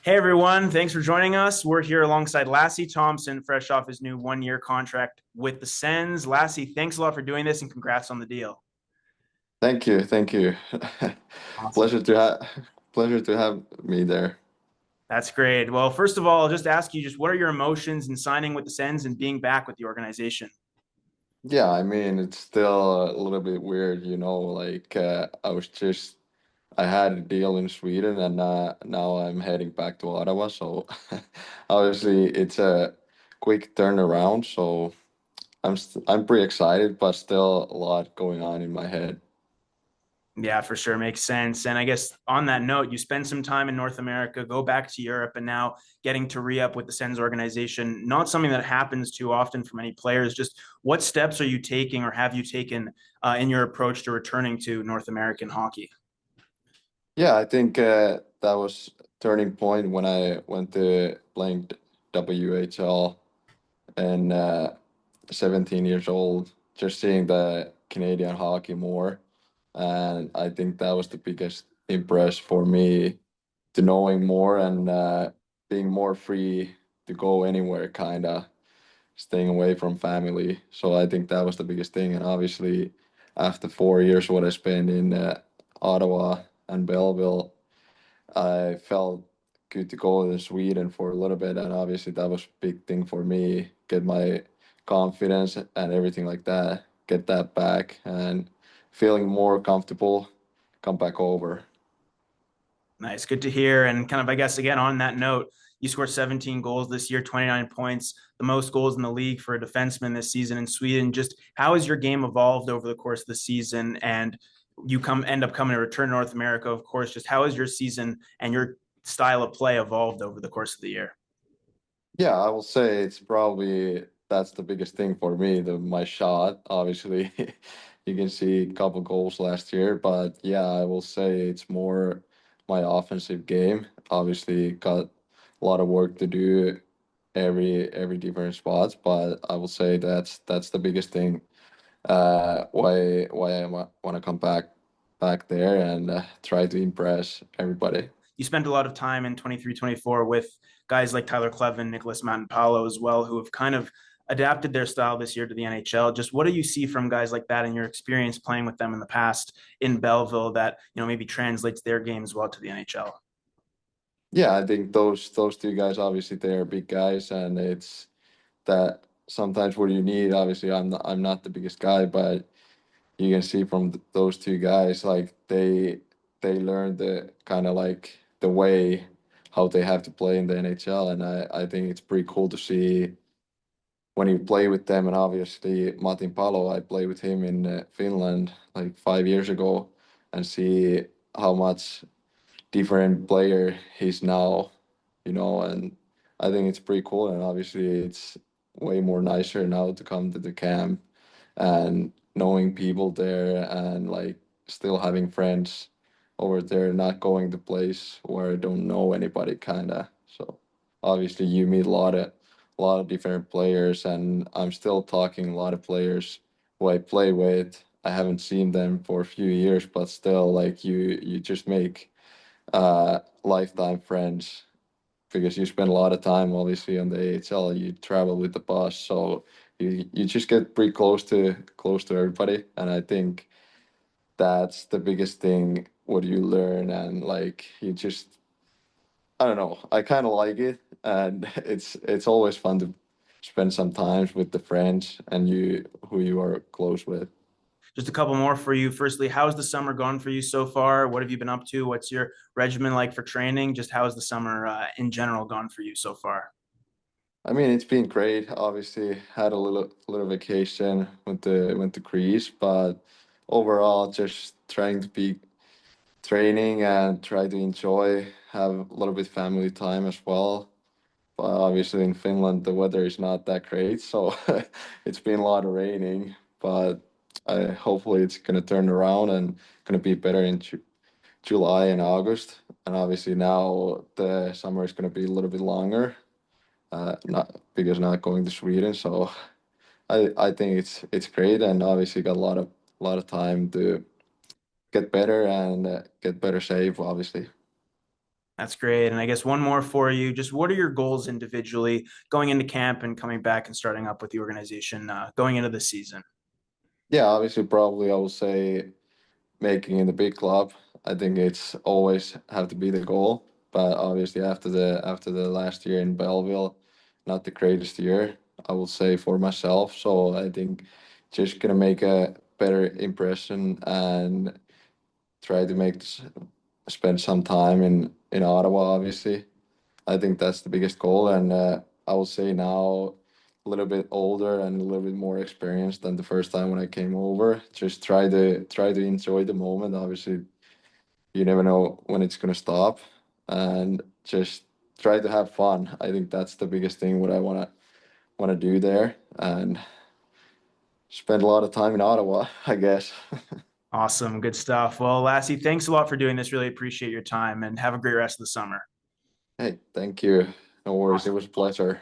Hey everyone, thanks for joining us. We're here alongside Lassi Thomson, fresh off his new 1 year contract with the Sens. Lassi, thanks a lot for doing this and congrats on the deal. Thank you, thank you. Awesome. Pleasure to have pleasure to have me there. That's great. Well, first of all, I'll just ask you just what are your emotions in signing with the Sens and being back with the organization? Yeah, I mean it's still a little bit weird, I had a deal in Sweden and now I'm heading back to Ottawa, so obviously it's a quick turnaround, so I'm pretty excited, but still a lot going on in my head. Yeah, for sure. Makes sense. And I guess on that note, you spend some time in North America, go back to Europe, and now getting to re up with the Sens organization. Not something that happens too often for many players. Just what steps are you taking or have you taken in your approach to returning to North American hockey? Yeah, I think that was turning point when I went to playing WHL and 17 years old, just seeing the Canadian hockey more. And I think that was the biggest impress for me to knowing more and being more free to go anywhere, kind of staying away from family. So I think that was the biggest thing. And obviously, after 4 years, what I spent in Ottawa and Belleville, I felt good to go to Sweden for a little bit, and obviously that was a big thing for me. Get my confidence and everything like that, get that back, and feeling more comfortable, come back over. Nice. Good to hear. And kind of, I guess, again, on that note, you scored 17 goals this year, 29 points, the most goals in the league for a defenseman this season in Sweden. Just how has your game evolved over the course of the season? And you end up coming to return to North America, of course. Just how has your season and your style of play evolved over the course of the year? Yeah, I will say it's probably that's the biggest thing for me, the my shot. Obviously, you can see a couple goals last year, but yeah, I will say it's more my offensive game. Obviously, got a lot of work to do every different spots, but I will say that's the biggest thing. Why I want to come back there and try to impress everybody. You spent a lot of time in 23, 24 with guys like Tyler Clevin, Nicholas Matanpalo as well, who have kind of adapted their style this year to the NHL. Just what do you see from guys like that in your experience playing with them in the past in Belleville that, maybe translates their game as well to the NHL? Yeah, I think those two guys obviously they are big guys, and it's that sometimes what you need. Obviously, I'm not the biggest guy, but you can see from those two guys like they learn the kind of like the way how they have to play in the NHL, and I think it's pretty cool to see when you play with them. And obviously, Martin Palo, I played with him in Finland like 5 years ago, and see how much different player he's now, and I think it's pretty cool. And obviously, it's way more nicer now to come to the camp and knowing people there and like still having friends over there, not going to place where I don't know anybody, kind of. So obviously, you meet a lot of different players, and I'm still talking a lot of players who I play with. I haven't seen them for a few years, but still, like you just make lifetime friends because you spend a lot of time obviously on the AHL. You travel with the bus, so you just get pretty close to everybody. And I think that's the biggest thing what you learn, and like you just I don't know. I kind of like it, and it's always fun to spend some times with the friends and you who you are close with. Just a couple more for you. Firstly, how's the summer gone for you so far? What have you been up to? What's your regimen like for training? Just how has the summer in general gone for you so far? I mean, it's been great. Obviously, had a little vacation, went to Greece, but overall, just trying to be training and try to enjoy, have a little bit family time as well. But obviously, in Finland, the weather is not that great, so it's been a lot of raining. But hopefully, it's gonna turn around and gonna be better in July and August. And obviously, now the summer is gonna be a little bit longer, not because not going to Sweden. So I think it's great, and obviously got a lot of time to get better and get better shape, obviously. That's great. And I guess one more for you. Just what are your goals individually going into camp and coming back and starting up with the organization going into the season? Yeah, obviously, probably I will say making in the big club. I think it's always have to be the goal. But obviously, after the last year in Belleville, not the greatest year, I will say for myself. So I think just gonna make a better impression and try to spend some time in Ottawa. Obviously, I think that's the biggest goal, and I will say now a little bit older and a little bit more experienced than the first time when I came over. Just try to enjoy the moment. Obviously, you never know when it's gonna stop, and just try to have fun. I think that's the biggest thing what I wanna do there, and spend a lot of time in Ottawa, I guess. Awesome. Good stuff. Well, Lassie, thanks a lot for doing this. Really appreciate your time and have a great rest of the summer. Hey, thank you. No worries. It Awesome. was a pleasure.